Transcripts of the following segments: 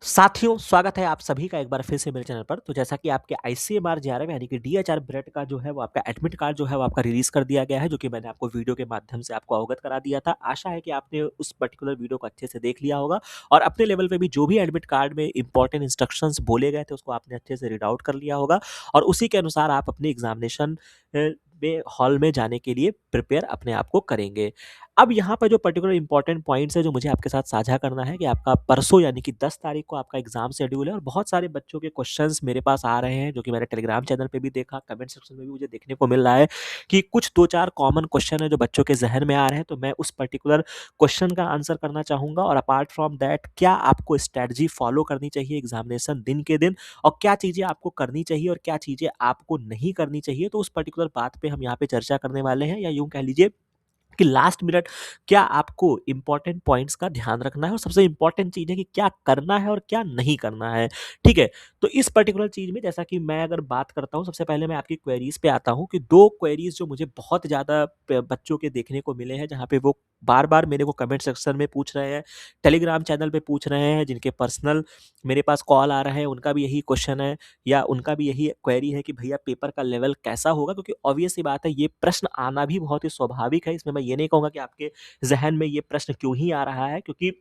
साथियों, स्वागत है आप सभी का एक बार फिर से मेरे चैनल पर। तो जैसा कि आपके आईसीएमआर जेआरएफ यानी कि डीएचआर ब्रेड का जो है वो आपका एडमिट कार्ड जो है वो आपका रिलीज़ कर दिया गया है, जो कि मैंने आपको वीडियो के माध्यम से आपको अवगत करा दिया था। आशा है कि आपने उस पर्टिकुलर वीडियो को अच्छे से देख लिया होगा और अपने लेवल पे भी जो भी एडमिट कार्ड में इंपॉर्टेंट इंस्ट्रक्शंस बोले गए थे, उसको आपने अच्छे से रीड आउट कर लिया होगा और उसी के अनुसार आप अपनी एग्ज़ामिनेशन में हॉल में जाने के लिए प्रिपेयर अपने आप को करेंगे। अब यहाँ पर जो पर्टिकुलर इंपॉर्टेंट पॉइंट्स है जो मुझे आपके साथ साझा करना है कि आपका परसों यानी कि 10 तारीख को आपका एग्जाम शेड्यूल है और बहुत सारे बच्चों के क्वेश्चंस मेरे पास आ रहे हैं, जो कि मैंने टेलीग्राम चैनल पे भी देखा, कमेंट सेक्शन में भी मुझे देखने को मिल रहा है कि कुछ 2-4 कॉमन क्वेश्चन है जो बच्चों के ज़हन में आ रहे हैं। तो मैं उस पर्टिकुलर क्वेश्चन का आंसर करना चाहूँगा और अपार्ट फ्रॉम दैट क्या आपको स्ट्रैटेजी फॉलो करनी चाहिए एग्जामिनेशन दिन के दिन और क्या चीज़ें आपको करनी चाहिए और क्या चीज़ें आपको नहीं करनी चाहिए। तो उस पर्टिकुलर बात पे हम यहाँ पे चर्चा करने वाले हैं, या यूँ कह लीजिए कि लास्ट मिनट क्या आपको इंपॉर्टेंट पॉइंट्स का ध्यान रखना है और सबसे इंपॉर्टेंट चीज़ है कि क्या करना है और क्या नहीं करना है, ठीक है? तो इस पर्टिकुलर चीज़ में जैसा कि मैं अगर बात करता हूँ, सबसे पहले मैं आपकी क्वेरीज़ पे आता हूँ कि 2 क्वेरीज़ जो मुझे बहुत ज़्यादा प बच्चों के देखने को मिले हैं, जहाँ पे वो बार-बार मेरे को कमेंट सेक्शन में पूछ रहे हैं, टेलीग्राम चैनल पे पूछ रहे हैं, जिनके पर्सनल मेरे पास कॉल आ रहा है, उनका भी यही क्वेश्चन है या उनका भी यही क्वेरी है कि भैया पेपर का लेवल कैसा होगा? क्योंकि ऑब्वियस सी बात है, ये प्रश्न आना भी बहुत ही स्वाभाविक है। इसमें मैं ये नहीं कहूँगा कि आपके ज़हन में ये प्रश्न क्यों ही आ रहा है, क्योंकि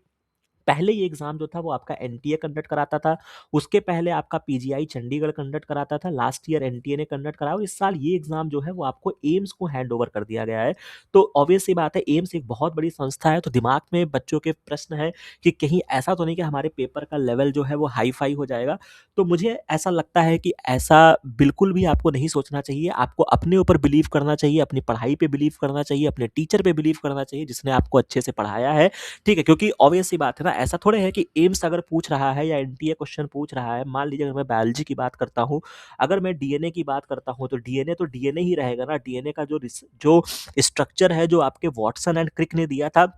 पहले ये एग्ज़ाम जो था वो आपका एनटीए कंडक्ट कराता था, उसके पहले आपका पीजीआई चंडीगढ़ कंडक्ट कराता था, लास्ट ईयर एनटीए ने कंडक्ट कराया और इस साल ये एग्ज़ाम जो है वो आपको एम्स को हैंड ओवर कर दिया गया है। तो ऑब्वियस सी बात है, एम्स एक बहुत बड़ी संस्था है, तो दिमाग में बच्चों के प्रश्न है कि कहीं ऐसा तो नहीं कि हमारे पेपर का लेवल जो है वो हाई-फाई हो जाएगा। तो मुझे ऐसा लगता है कि ऐसा बिल्कुल भी आपको नहीं सोचना चाहिए, आपको अपने ऊपर बिलीव करना चाहिए, अपनी पढ़ाई पे बिलीव करना चाहिए, अपने टीचर पे बिलीव करना चाहिए जिसने आपको अच्छे से पढ़ाया है। ठीक है, क्योंकि ऑब्वियस सी बात है ना, ऐसा थोड़े है कि एम्स अगर पूछ रहा है या एनटीए क्वेश्चन पूछ रहा है, मान लीजिए अगर मैं बायोलॉजी की बात करता हूँ, अगर मैं डीएनए की बात करता हूँ, तो डीएनए ही रहेगा ना। डीएनए का जो स्ट्रक्चर है, जो आपके वाटसन एंड क्रिक ने दिया था,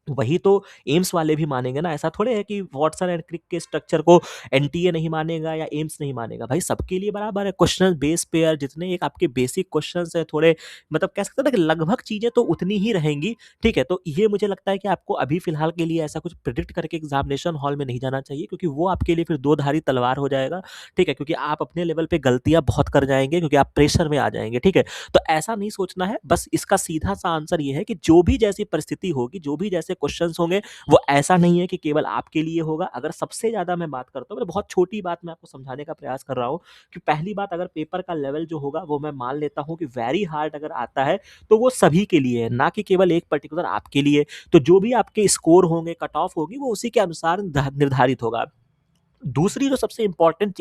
वही तो एम्स वाले भी मानेंगे ना। ऐसा थोड़े है कि वाटसन एंड क्रिक के स्ट्रक्चर को एनटीए नहीं मानेगा या एम्स नहीं मानेगा। भाई सबके लिए बराबर है। क्वेश्चन बेस पेयर जितने एक आपके बेसिक क्वेश्चंस हैं, थोड़े मतलब कह सकते हैं ना कि लगभग चीज़ें तो उतनी ही रहेंगी, ठीक है? तो ये मुझे लगता है कि आपको अभी फ़िलहाल के लिए ऐसा कुछ प्रेडिक्ट करके एग्ज़ामिनेशन हॉल में नहीं जाना चाहिए, क्योंकि वो आपके लिए फिर दो धारी तलवार हो जाएगा, ठीक है? क्योंकि आप अपने लेवल पे गलतियाँ बहुत कर जाएँगे, क्योंकि आप प्रेशर में आ जाएँगे, ठीक है? तो ऐसा नहीं सोचना है। बस इसका सीधा-सा आंसर ये है कि जो भी जैसी परिस्थिति होगी, जो भी जैसे क्वेश्चंस होंगे, वो ऐसा नहीं है कि केवल आपके लिए होगा। अगर सबसे ज़्यादा मैं बात करता हूँ, मतलब बहुत छोटी बात मैं आपको समझाने का प्रयास कर रहा हूँ कि पहली बात, अगर पेपर का लेवल जो होगा वो मैं मान लेता हूँ कि वेरी हार्ड अगर आता है, तो वो सभी के लिए है, ना कि केवल एक पर्टिकुलर आपके लिए। तो जो भी आपके स्कोर होंगे, कट ऑफ होगी, वो उसी के अनुसार निर्धारित होगा। दूसरी जो सबसे इम्पोर्टेंट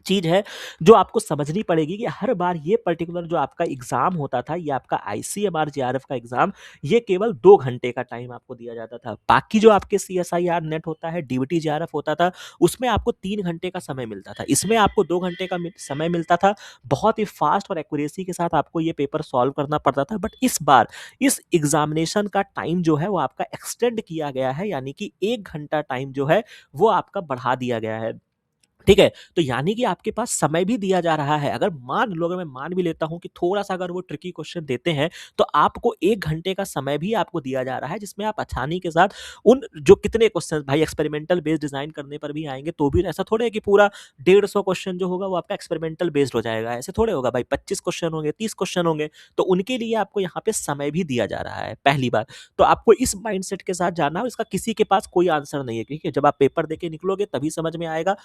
चीज़ है, जो आपको समझनी पड़ेगी कि हर बार ये पर्टिकुलर जो आपका एग्ज़ाम होता था, ये आपका आईसीएमआर जेआरएफ का एग्ज़ाम, ये केवल 2 घंटे का टाइम आपको दिया जाता था। बाकी जो आपके सीएसआईआर नेट होता है, डीबीटी जेआरएफ होता था, उसमें आपको 3 घंटे का समय मिलता था। इसमें आपको 2 घंटे का समय मिलता था। बहुत ही फ़ास्ट और एक्यूरेसी के साथ आपको ये पेपर सॉल्व करना पड़ता था। बट इस बार इस एग्ज़ामिनेशन का टाइम जो है वो आपका एक्सटेंड किया गया है, यानी कि 1 घंटा टाइम जो है वो आपका बढ़ा दिया गया है। ठीक है? तो यानी कि आपके पास समय भी दिया जा रहा है। अगर मैं मान भी लेता हूँ कि थोड़ा-सा अगर वो ट्रिकी क्वेश्चन देते हैं, तो आपको 1 घंटे का समय भी आपको दिया जा रहा है, जिसमें आप आसानी के साथ उन जो कितने क्वेश्चन भाई एक्सपेरिमेंटल बेस्ड डिज़ाइन करने पर भी आएँगे, तो भी ऐसा थोड़े है कि पूरा 150 क्वेश्चन जो होगा वो आपका एक्सपेरिमेंटल बेस्ड हो जाएगा। ऐसे थोड़े होगा भाई, 25 क्वेश्चन होंगे, 30 क्वेश्चन होंगे, तो उनके लिए आपको यहाँ पे समय भी दिया जा रहा है, पहली बात। तो आपको इस माइंडसेट के साथ जाना है और इसका किसी के पास कोई आंसर नहीं है, ठीक है? जब आप पेपर देके निकलोगे तभी समझ में आएगा।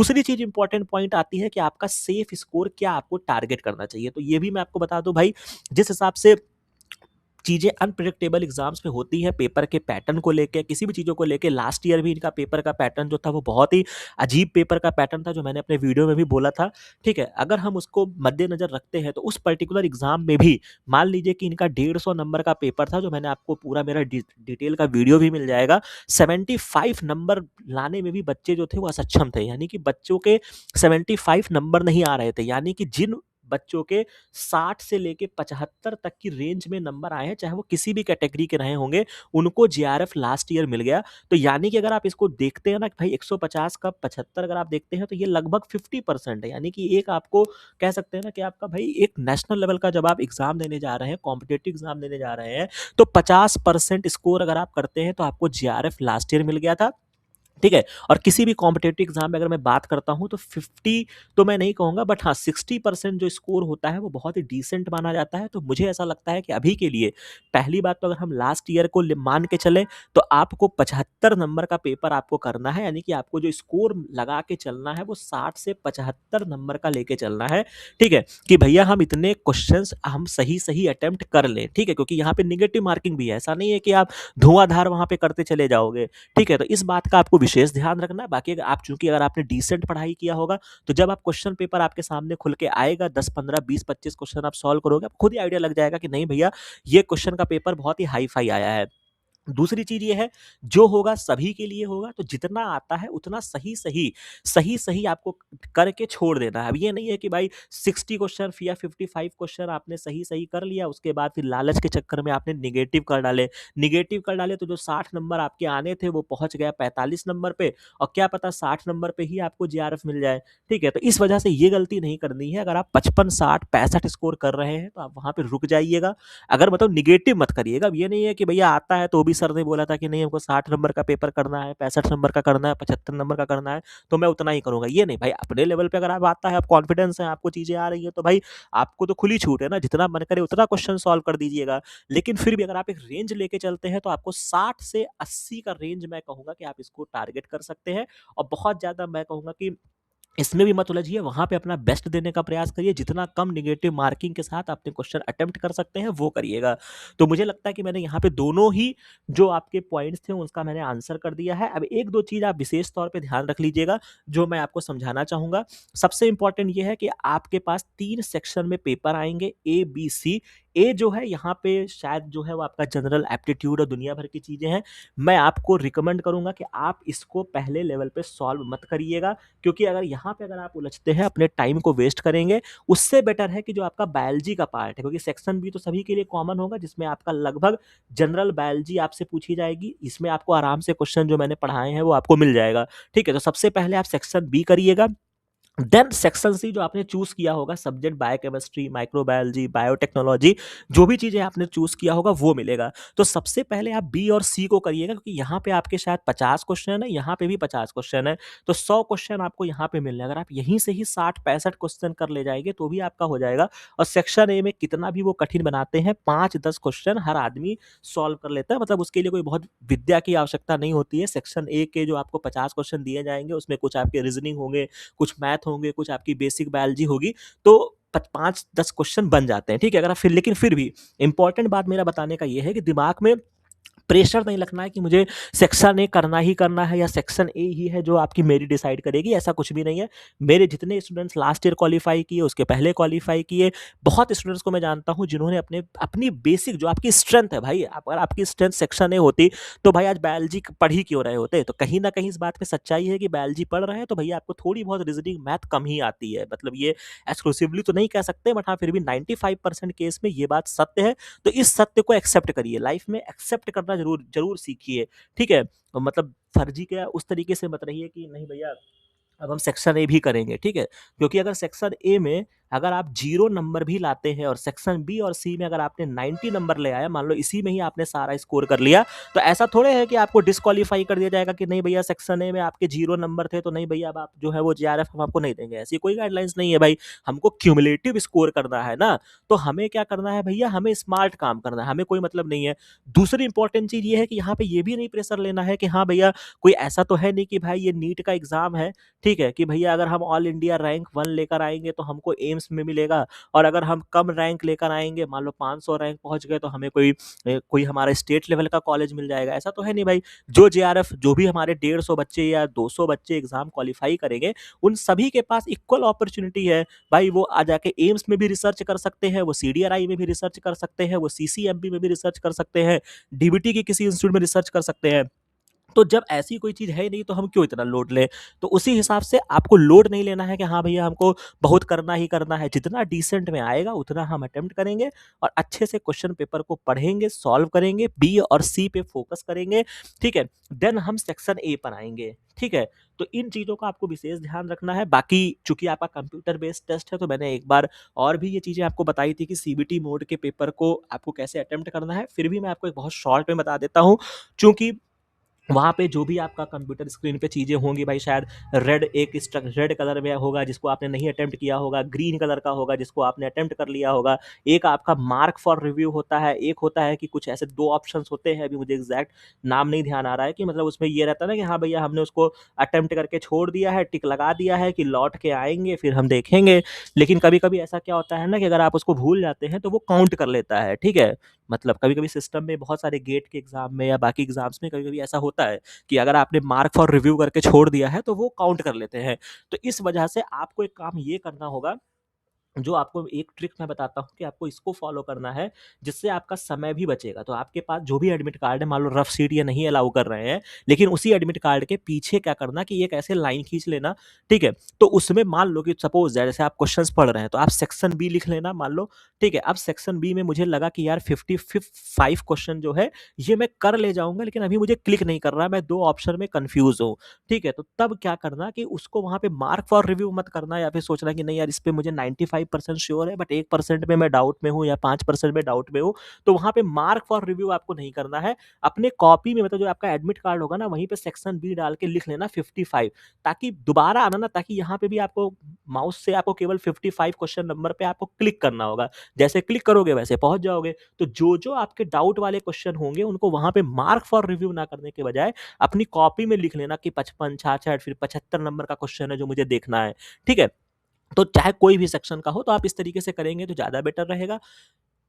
दूसरी चीज़ इंपॉर्टेंट पॉइंट आती है कि आपका सेफ स्कोर क्या आपको टारगेट करना चाहिए। तो ये भी मैं आपको बता दूँ भाई, जिस हिसाब से चीज़ें अनप्रेडिक्टेबल एग्ज़ाम्स में होती हैं, पेपर के पैटर्न को लेके, किसी भी चीज़ों को लेके, लास्ट ईयर भी इनका पेपर का पैटर्न जो था वो बहुत ही अजीब पेपर का पैटर्न था, जो मैंने अपने वीडियो में भी बोला था, ठीक है? अगर हम उसको मद्देनज़र रखते हैं, तो उस पर्टिकुलर एग्ज़ाम में भी मान लीजिए कि इनका 150 नंबर का पेपर था, जो मैंने आपको पूरा मेरा डिटेल का वीडियो भी मिल जाएगा। 75 नंबर लाने में भी बच्चे जो थे वो असक्षम थे, यानी कि बच्चों के 75 नंबर नहीं आ रहे थे, यानी कि जिन बच्चों के 60 से लेके 75 तक की रेंज में नंबर आए हैं, चाहे वो किसी भी कैटेगरी के रहे होंगे, उनको जेआरएफ लास्ट ईयर मिल गया। तो यानी कि अगर आप इसको देखते हैं ना कि भाई 150 का 75 अगर आप देखते हैं, तो ये लगभग 50% है। यानी कि एक आपको कह सकते हैं ना कि आपका भाई एक नेशनल लेवल का जब आप एग्ज़ाम देने जा रहे हैं, कॉम्पिटिटिव एग्ज़ाम देने जा रहे हैं, तो 50% स्कोर अगर आप करते हैं, तो आपको जेआरएफ लास्ट ईयर मिल गया था। ठीक है? और किसी भी कॉम्पिटिटिव एग्ज़ाम में अगर मैं बात करता हूँ तो 50 तो मैं नहीं कहूँगा, बट हाँ 60% जो स्कोर होता है वो बहुत ही डिसेंट माना जाता है। तो मुझे ऐसा लगता है कि अभी के लिए पहली बात तो अगर हम लास्ट ईयर को मान के चलें तो आपको 75 नंबर का पेपर आपको करना है, यानी कि आपको जो स्कोर लगा के चलना है वो 60 से 75 नंबर का लेके चलना है। ठीक है? कि भैया हम इतने क्वेश्चंस हम सही-सही अटेम्प्ट कर लें। ठीक है? क्योंकि यहाँ पे नेगेटिव मार्किंग भी है। ऐसा नहीं है कि आप धुआँधार वहाँ पे करते चले जाओगे। ठीक है? तो इस बात का आपको विशेष ध्यान रखना है। बाकी अगर आप चूँकि अगर आपने डिसेंट पढ़ाई किया होगा, तो जब आप क्वेश्चन पेपर आपके सामने खुल के आएगा 10, 15, 20, 25 क्वेश्चन आप सॉल्व करोगे, आपको खुद ही आइडिया लग जाएगा कि नहीं भैया, ये क्वेश्चन का पेपर बहुत ही हाई-फाई आया है। दूसरी चीज़ ये है, जो होगा सभी के लिए होगा, तो जितना आता है उतना सही-सही आपको करके छोड़ देना है। अब ये नहीं है कि भाई 60 क्वेश्चन या 55 क्वेश्चन आपने सही-सही कर लिया, उसके बाद फिर लालच के चक्कर में आपने नेगेटिव कर डाले। नेगेटिव कर डाले तो जो 60 नंबर आपके आने थे, वो पहुँच गया 45 नंबर पे, और क्या पता 60 नंबर पे ही आपको जेआरएफ मिल जाए। ठीक है? तो इस वजह से ये गलती नहीं करनी है। अगर आप 55, 60, 65 स्कोर कर रहे हैं, तो आप वहाँ पे रुक जाइएगा। अगर मतलब नेगेटिव मत करिएगा। अब ये नहीं है कि भैया आता है तो वो भी सर ने बोला था कि नहीं हमको 60 नंबर का पेपर करना है, 65 नंबर का करना है, 75 नंबर का करना है, तो मैं उतना ही करूँगा। ये नहीं भाई, अपने लेवल पे अगर आप आता है, आप कॉन्फिडेंस है, आपको चीज़ें आ रही हैं, तो भाई आपको तो खुली छूट है ना, जितना मन करे उतना क्वेश्चन सॉल्व कर दीजिएगा। लेकिन फिर भी अगर आप एक रेंज लेके चलते हैं, तो आपको 60 से 80 का रेंज मैं कहूँगा कि आप इसको टारगेट कर सकते हैं, और बहुत ज़्यादा मैं कहूँगा कि इसमें भी मत उलझिए, वहाँ पे अपना बेस्ट देने का प्रयास करिए, जितना कम नेगेटिव मार्किंग के साथ अपने क्वेश्चन अटेम्प्ट कर सकते हैं, वो करिएगा। तो मुझे लगता है कि मैंने यहाँ पे दोनों ही जो आपके पॉइंट्स थे, उसका मैंने आंसर कर दिया है। अब 1-2 चीज़ आप विशेष तौर पे ध्यान रख लीजिएगा, जो मैं आपको समझाना चाहूँगा। सबसे इम्पोर्टेंट ये है कि आपके पास 3 सेक्शन में पेपर आएँगे, ए, बी, सी। ए जो है यहाँ पे शायद जो है वो आपका जनरल एप्टीट्यूड और दुनिया भर की चीज़ें हैं। मैं आपको रिकमेंड करूँगा कि आप इसको पहले लेवल पे सॉल्व मत करिएगा, क्योंकि अगर यहाँ पे अगर आप उलझते हैं, अपने टाइम को वेस्ट करेंगे, उससे बेटर है कि जो आपका बायोलॉजी का पार्ट है, क्योंकि सेक्शन बी तो सभी के लिए कॉमन होगा, जिसमें आपका लगभग जनरल बायोलॉजी आपसे पूछी जाएगी। इसमें आपको आराम से क्वेश्चन जो मैंने पढ़ाए हैं वो आपको मिल जाएगा। ठीक है? तो सबसे पहले आप सेक्शन बी करिएगा। देन सेक्शन सी जो आपने चूज़ किया होगा, सब्जेक्ट बायोकेमिस्ट्री, माइक्रोबायोलॉजी, बायोटेक्नोलॉजी, जो भी चीज़ें आपने चूज़ किया होगा वो मिलेगा। तो सबसे पहले आप बी और सी को करिएगा, क्योंकि यहाँ पे आपके शायद 50 क्वेश्चन है, यहाँ पे भी 50 क्वेश्चन है, तो 100 क्वेश्चन आपको यहाँ पे मिलने हैं। अगर आप यहीं से ही 60-65 क्वेश्चन कर ले जाएँगे तो भी आपका हो जाएगा। और सेक्शन ए में कितना भी वो कठिन बनाते हैं, 5-10 क्वेश्चन हर आदमी सॉल्व कर लेता है, मतलब उसके लिए कोई बहुत विद्या की आवश्यकता नहीं होती है। सेक्शन ए के जो आपको 50 क्वेश्चन दिए जाएँगे, उसमें कुछ आपके रीज़निंग होंगे, कुछ मैथ होंगे, कुछ आपकी बेसिक बायोलॉजी होगी, तो 5-10 क्वेश्चन बन जाते हैं, ठीक है? अगर आप फिर लेकिन फिर भी इम्पोर्टेंट बात मेरा बताने का ये है कि दिमाग में प्रेशर नहीं रखना है कि मुझे सेक्शन ए करना ही करना है, या सेक्शन ए ही है जो आपकी मेरिट डिसाइड करेगी, ऐसा कुछ भी नहीं है। मेरे जितने स्टूडेंट्स लास्ट ईयर क्वालीफाई किए, उसके पहले क्वालीफाई किए, बहुत स्टूडेंट्स को मैं जानता हूँ जिन्होंने अपनी बेसिक जो आपकी स्ट्रेंथ है भाई, अगर आपकी स्ट्रेंथ सेक्शन ए होती, तो भाई आज बायोलॉजी पढ़ ही क्यों रहे होते? तो कहीं न कहीं इस बात में सच्चाई है कि बायोलॉजी पढ़ रहे हैं तो भैया आपको थोड़ी बहुत रीज़निंग, मैथ कम ही आती है। मतलब ये एक्सक्लूसिवली तो नहीं कह सकते, बट हाँ, फिर भी 95% केस में ये बात सत्य है। तो इस सत्य को एक्सेप्ट करिए, लाइफ में एक्सेप्ट करना ज़रूर ज़रूर सीखिए, ठीक है? मतलब फर्जी क्या उस तरीके से मत रहिए कि नहीं भैया अब हम सेक्शन ए भी करेंगे, ठीक है? क्योंकि अगर सेक्शन ए में अगर आप 0 नंबर भी लाते हैं और सेक्शन बी और सी में अगर आपने 90 नंबर ले आया, मान लो इसी में ही आपने सारा स्कोर कर लिया, तो ऐसा थोड़े है कि आपको डिस्क्वालीफाई कर दिया जाएगा कि नहीं भैया सेक्शन ए में आपके 0 नंबर थे, तो नहीं भैया अब आप जो है वो जेआरएफ हम आपको नहीं देंगे। ऐसी कोई गाइडलाइंस नहीं है भाई, हमको क्यूमुलेटिव स्कोर करना है ना, तो हमें क्या करना है भैया, हमें स्मार्ट काम करना है, हमें कोई मतलब नहीं है। दूसरी इंपॉर्टेंट चीज़ ये है कि यहाँ पे ये भी नहीं प्रेशर लेना है कि हाँ भैया, कोई ऐसा तो है नहीं कि भाई ये नीट का एग्ज़ाम है, ठीक है? कि भैया अगर हम ऑल इंडिया रैंक 1 लेकर आएँगे तो हमको एम्स में मिलेगा, और अगर हम कम रैंक लेकर आएँगे, मान लो 500 रैंक पहुँच गए, तो हमें कोई हमारा स्टेट लेवल का कॉलेज मिल जाएगा, ऐसा तो है नहीं भाई। जो जेआरएफ जो भी हमारे 150 बच्चे या 200 बच्चे एग्ज़ाम क्वालीफाई करेंगे, उन सभी के पास इक्वल अपॉर्च्युनिटी है। भाई वो आ जाके एम्स में भी रिसर्च कर सकते हैं, वो सीडीआरआई में भी रिसर्च कर सकते हैं, वो सीसीएमबी में भी रिसर्च कर सकते हैं, डीबीटी के किसी इंस्टीट्यूट में रिसर्च कर सकते हैं। तो जब ऐसी कोई चीज़ है ही नहीं, तो हम क्यों इतना लोड लें? तो उसी हिसाब से आपको लोड नहीं लेना है कि हाँ भैया हमको बहुत करना ही करना है। जितना डिसेंट में आएगा उतना हम अटेम्प्ट करेंगे, और अच्छे से क्वेश्चन पेपर को पढ़ेंगे, सॉल्व करेंगे, बी और सी पे फोकस करेंगे, ठीक है? देन हम सेक्शन ए पर आएँगे, ठीक है? तो इन चीज़ों का आपको विशेष ध्यान रखना है। बाकी चूँकि आपका कंप्यूटर बेस्ड टेस्ट है, तो मैंने एक बार और भी ये चीज़ें आपको बताई थी कि सीबीटी मोड के पेपर को आपको कैसे अटेम्प्ट करना है। फिर भी मैं आपको एक बहुत शॉर्ट में बता देता हूँ, चूँकि वहाँ पे जो भी आपका कंप्यूटर स्क्रीन पे चीज़ें होंगी भाई, शायद रेड कलर में होगा जिसको आपने नहीं अटेम्प्ट किया होगा, ग्रीन कलर का होगा जिसको आपने अटेम्प्ट कर लिया होगा। एक आपका मार्क फॉर रिव्यू होता है, एक होता है कि कुछ ऐसे 2 ऑप्शंस होते हैं, अभी मुझे एग्ज़ैक्ट नाम नहीं ध्यान आ रहा है, कि मतलब उसमें ये रहता है ना कि हाँ भैया हमने उसको अटेम्प्ट करके छोड़ दिया है, टिक लगा दिया है कि लौट के आएँगे फिर हम देखेंगे। लेकिन कभी-कभी ऐसा क्या होता है ना कि अगर आप उसको भूल जाते हैं तो वो काउंट कर लेता है, ठीक है? मतलब कभी-कभी सिस्टम में बहुत सारे गेट के एग्ज़ाम में या बाकी एग्ज़ाम्स में कभी-कभी ऐसा होता है कि अगर आपने मार्क फॉर रिव्यू करके छोड़ दिया है तो वो काउंट कर लेते हैं। तो इस वजह से आपको एक काम ये करना होगा, जो आपको एक ट्रिक मैं बताता हूँ कि आपको इसको फ़ॉलो करना है, जिससे आपका समय भी बचेगा। तो आपके पास जो भी एडमिट कार्ड है, मान लो रफ शीट ये नहीं अलाउ कर रहे हैं, लेकिन उसी एडमिट कार्ड के पीछे क्या करना कि एक ऐसे लाइन खींच लेना, ठीक है? तो उसमें मान लो कि सपोज़ जैसे आप क्वेश्चन्स पढ़ रहे हैं, तो आप सेक्शन बी लिख लेना मान लो, ठीक है? अब सेक्शन बी में मुझे लगा कि यार 5 क्वेश्चन जो है, ये मैं कर ले जाऊँगा, लेकिन अभी मुझे क्लिक नहीं कर रहा, मैं 2 ऑप्शन में कन्फ्यूज़ हूँ, ठीक है? तो तब क्या करना कि उसको वहाँ पे मार्क फॉर रिव्यू मत करना, या फिर सोचना कि नहीं यार इस पे मुझे 95% श्योर है, बट 1% में मैं डाउट में हूँ या 5% में डाउट में हूँ, तो वहाँ पे मार्क फॉर रिव्यू आपको नहीं करना है। अपने कॉपी में मतलब जो आपका एडमिट कार्ड होगा ना, वहीं पे सेक्शन बी डाल के लिख लेना 55, ताकि दोबारा आना ना, ताकि यहाँ पे भी आपको माउस से आपको केवल 55 क्वेश्चन नंबर पे आपको क्लिक करना होगा। जैसे क्लिक करोगे वैसे पहुँच जाओगे। तो जो-जो आपके डाउट वाले क्वेश्चन होंगे उनको वहाँ पे मार्क फॉर रिव्यू ना करने के बजाय अपनी कॉपी में लिख लेना कि 55, 66 फिर 75 नंबर का क्वेश्चन है जो मुझे देखना है, ठीक है? तो चाहे कोई भी सेक्शन का हो, तो आप इस तरीके से करेंगे तो ज़्यादा बेटर रहेगा।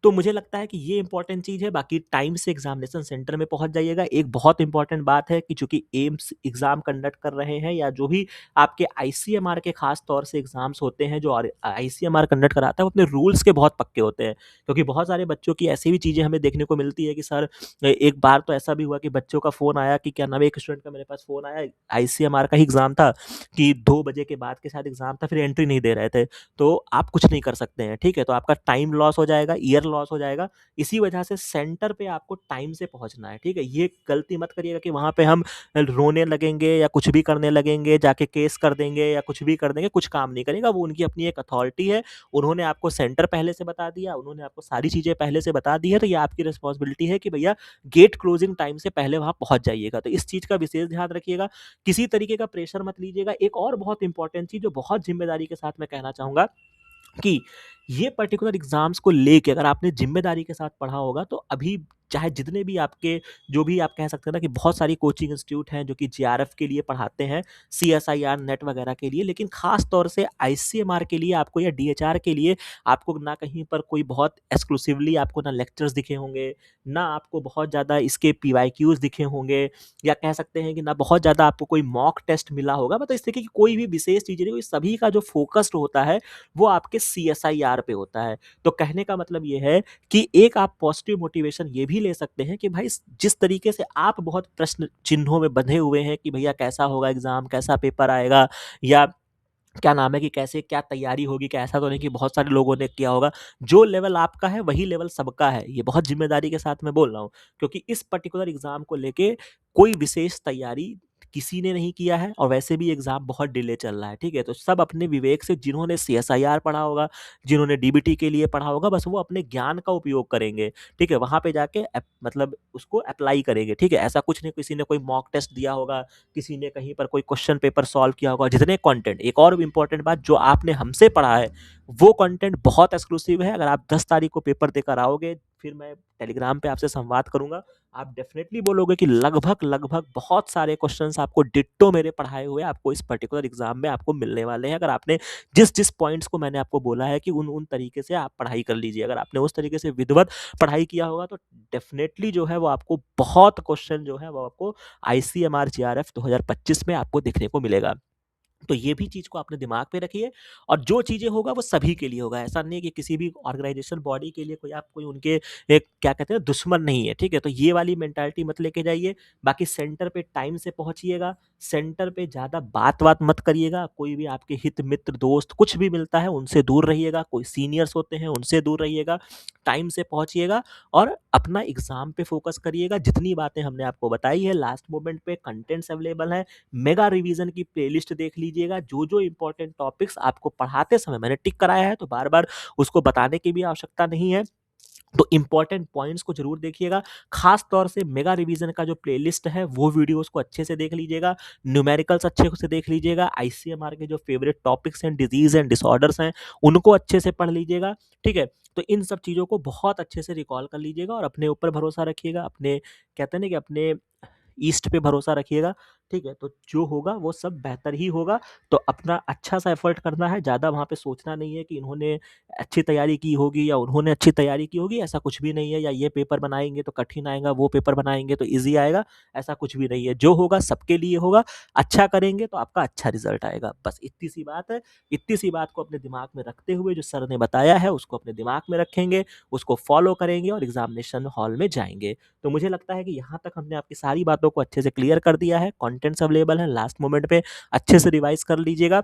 तो मुझे लगता है कि ये इंपॉर्टेंट चीज़ है, बाकी टाइम से एग्ज़ामिनेशन सेंटर में पहुँच जाइएगा। एक बहुत इंपॉर्टेंट बात है कि चूँकि एम्स एग्ज़ाम कंडक्ट कर रहे हैं, या जो भी आपके आईसीएमआर के ख़ास तौर से एग्ज़ाम्स होते हैं, जो आईसीएमआर कंडक्ट कराता है, वो अपने रूल्स के बहुत पक्के होते हैं। क्योंकि बहुत सारे बच्चों की ऐसी भी चीज़ें हमें देखने को मिलती है कि सर, एक बार तो ऐसा भी हुआ कि बच्चों का फ़ोन आया कि क्या नाम है, एक स्टूडेंट का मेरे पास फ़ोन आया, आईसीएमआर का ही एग्ज़ाम था, कि 2 बजे के बाद के शायद एग्ज़ाम था, फिर एंट्री नहीं दे रहे थे। तो आप कुछ नहीं कर सकते हैं, ठीक है? तो आपका टाइम लॉस हो जाएगा, ईयर लॉस हो जाएगा। इसी वजह से सेंटर पे आपको टाइम से पहुँचना है, ठीक है? ये गलती मत करिएगा कि वहाँ पे हम रोने लगेंगे या कुछ भी करने लगेंगे, जाके केस कर देंगे या कुछ भी कर देंगे, कुछ काम नहीं करेगा। वो उनकी अपनी एक अथॉरिटी है, उन्होंने आपको सेंटर पहले से बता दिया, उन्होंने आपको सारी चीज़ें पहले से बता दी है, तो ये आपकी रिस्पॉन्सिबिलिटी है कि भैया गेट क्लोजिंग टाइम से पहले वहाँ पहुँच जाइएगा। तो इस चीज़ का विशेष ध्यान रखिएगा, किसी तरीके का प्रेशर मत लीजिएगा। एक और बहुत इंपॉर्टेंट चीज़ जो बहुत ज़िम्मेदारी के साथ मैं कहना चाहूँगा, कि ये पर्टिकुलर एग्ज़ाम्स को लेके अगर आपने ज़िम्मेदारी के साथ पढ़ा होगा, तो अभी चाहे जितने भी आपके, जो भी आप कह सकते हैं ना कि बहुत सारी कोचिंग इंस्टीट्यूट हैं जो कि जेआरएफ के लिए पढ़ाते हैं, सीएसआईआर नेट वगैरह के लिए, लेकिन ख़ास तौर से आईसीएमआर के लिए आपको या डीएचआर के लिए आपको ना कहीं पर कोई बहुत एक्सक्लूसिवली आपको ना लेक्चर्स दिखे होंगे, ना आपको बहुत ज़्यादा इसके पीवाईक्यूज़ दिखे होंगे, या कह सकते हैं कि ना बहुत ज़्यादा आपको कोई मॉक टेस्ट मिला होगा। मतलब इस तरीके की कोई भी विशेष चीज़ नहीं, सभी का जो फ़ोकस्ड होता है वो आपके सीएसआईआर पे होता है। तो कहने का मतलब ये है कि एक आप पॉजिटिव मोटिवेशन ये भी ले सकते हैं कि भाई जिस तरीके से आप बहुत प्रश्न चिन्हों में बंधे हुए हैं कि भैया कैसा होगा एग्ज़ाम, कैसा पेपर आएगा, या क्या नाम है कि कैसे क्या तैयारी होगी, कि ऐसा तो नहीं कि बहुत सारे लोगों ने किया होगा। जो लेवल आपका है वही लेवल सबका है। ये बहुत ज़िम्मेदारी के साथ मैं बोल रहा हूँ, क्योंकि इस पर्टिकुलर एग्ज़ाम को लेके कोई विशेष तैयारी किसी ने नहीं किया है, और वैसे भी एग्ज़ाम बहुत डिले चल रहा है, ठीक है? तो सब अपने विवेक से, जिन्होंने सीएसआईआर पढ़ा होगा, जिन्होंने डीबीटी के लिए पढ़ा होगा, बस वो अपने ज्ञान का उपयोग करेंगे, ठीक है? वहाँ पे जाके मतलब उसको अप्लाई करेंगे, ठीक है? ऐसा कुछ नहीं किसी ने कोई मॉक टेस्ट दिया होगा, किसी ने कहीं पर कोई क्वेश्चन पेपर सॉल्व किया होगा। जितने कंटेंट, एक और इम्पोर्टेंट बात, जो आपने हमसे पढ़ा है, वो कंटेंट बहुत एक्सक्लूसिव है। अगर आप 10 तारीख को पेपर देकर आओगे, फिर मैं टेलीग्राम पे आपसे संवाद करूँगा। आप डेफ़िनेटली बोलोगे कि लगभग-लगभग बहुत सारे क्वेश्चन्स आपको डिट्टो मेरे पढ़ाए हुए आपको इस पर्टिकुलर एग्ज़ाम में आपको मिलने वाले हैं। अगर आपने जिस-जिस पॉइंट्स को मैंने आपको बोला है कि उन तरीके से आप पढ़ाई कर लीजिए। अगर आपने उस तरीके से विधिवत पढ़ाई किया होगा, तो डेफ़िनेटली जो है वो आपको बहुत क्वेश्चन जो है वो आपको आईसीएमआर जेआरएफ 2025 में आपको देखने को मिलेगा। तो ये भी चीज़ को अपने दिमाग पे रखिए, और जो चीज़ें होगा वो सभी के लिए होगा। ऐसा नहीं है कि किसी भी ऑर्गेनाइज़ेशन बॉडी के लिए कोई उनके एक क्या कहते हैं दुश्मन नहीं है, ठीक है? तो ये वाली मेंटालिटी मत लेके जाइए। बाकी सेंटर पे टाइम से पहुँचिएगा, सेंटर पे ज़्यादा बात-वात मत करिएगा। कोई भी आपके हित मित्र, दोस्त कुछ भी मिलता है उनसे दूर रहिएगा, कोई सीनियर्स होते हैं उनसे दूर रहिएगा। टाइम से पहुँचिएगा और अपना एग्ज़ाम पे फ़ोकस करिएगा। जितनी बातें हमने आपको बताई है, लास्ट मोमेंट पे कंटेंट्स अवेलेबल हैं। मेगा रिवीजन की प्लेलिस्ट देख लीजिएगा। जो-जो इम्पोर्टेंट टॉपिक्स आपको पढ़ाते समय मैंने टिक कराया है, तो बार-बार उसको बताने की भी आवश्यकता नहीं है। तो इम्पोर्टेंट पॉइंट्स को ज़रूर देखिएगा। ख़ास तौर से मेगा रिवीजन का जो प्लेलिस्ट है वो वीडियोज़ को अच्छे से देख लीजिएगा। न्यूमेरिकल्स अच्छे से देख लीजिएगा। आईसीएमआर के जो फ़ेवरेट टॉपिक्स हैं, डिज़ीज़ एंड डिसऑर्डर्स हैं, उनको अच्छे से पढ़ लीजिएगा, ठीक है? तो इन सब चीज़ों को बहुत अच्छे से रिकॉल कर लीजिएगा और अपने ऊपर भरोसा रखिएगा। अपने कहते हैं ना कि अपने ईस्ट पे भरोसा रखिएगा, ठीक है? तो जो होगा वो सब बेहतर ही होगा। तो अपना अच्छा-सा एफ़र्ट करना है, ज़्यादा वहाँ पे सोचना नहीं है कि इन्होंने अच्छी तैयारी की होगी या उन्होंने अच्छी तैयारी की होगी, ऐसा कुछ भी नहीं है। या ये पेपर बनाएँगे तो कठिन आएगा, वो पेपर बनाएँगे तो ईज़ी आएगा, ऐसा कुछ भी नहीं है। जो होगा सबके लिए होगा, अच्छा करेंगे तो आपका अच्छा रिज़ल्ट आएगा। बस इतनी सी बात है। इतनी सी बात को अपने दिमाग में रखते हुए जो सर ने बताया है उसको अपने दिमाग में रखेंगे, उसको फ़ॉलो करेंगे और एग्ज़ामिनेशन हॉल में जाएँगे। तो मुझे लगता है कि यहाँ तक हमने आपकी सारी बातों को अच्छे से क्लियर कर दिया है। कंटेंट्स अवेलेबल हैं, लास्ट मोमेंट पे अच्छे से रिवाइज़ कर लीजिएगा।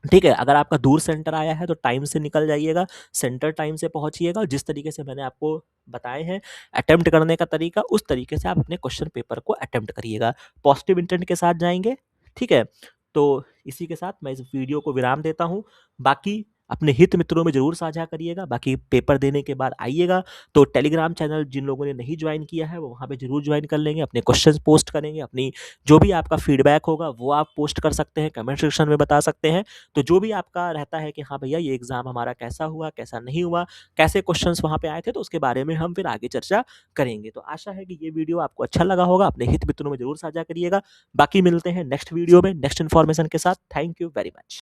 ठीक है, अगर आपका दूर सेंटर आया है तो टाइम से निकल जाइएगा, सेंटर टाइम से पहुँचिएगा और जिस तरीके से मैंने आपको बताए हैं अटेम्प्ट करने का तरीका, उस तरीके से आप अपने क्वेश्चन पेपर को अटेम्प्ट करिएगा। पॉजिटिव इंटेंट के साथ जाएँगे, ठीक है? तो इसी के साथ मैं इस वीडियो को विराम देता हूँ। बाकी अपने हित मित्रों में ज़रूर साझा करिएगा, बाकी पेपर देने के बाद आइएगा, तो टेलीग्राम चैनल जिन लोगों ने नहीं जॉइन किया है, वो वहाँ पे ज़रूर जॉइन कर लेंगे, अपने क्वेश्चंस पोस्ट करेंगे, अपनी जो भी आपका फीडबैक होगा वो आप पोस्ट कर सकते हैं, कमेंट सेक्शन में बता सकते हैं। तो जो भी आपका रहता है कि हाँ भैया ये एग्ज़ाम हमारा कैसा हुआ, कैसा नहीं हुआ, कैसे क्वेश्चंस वहाँ पे आए थे, तो उसके बारे में हम फिर आगे चर्चा करेंगे। तो आशा है कि ये वीडियो आपको अच्छा लगा होगा, अपने हित मित्रों में ज़रूर साझा करिएगा। बाकी मिलते हैं नेक्स्ट वीडियो में, नेक्स्ट इन्फॉर्मेशन के साथ। Thank you very much.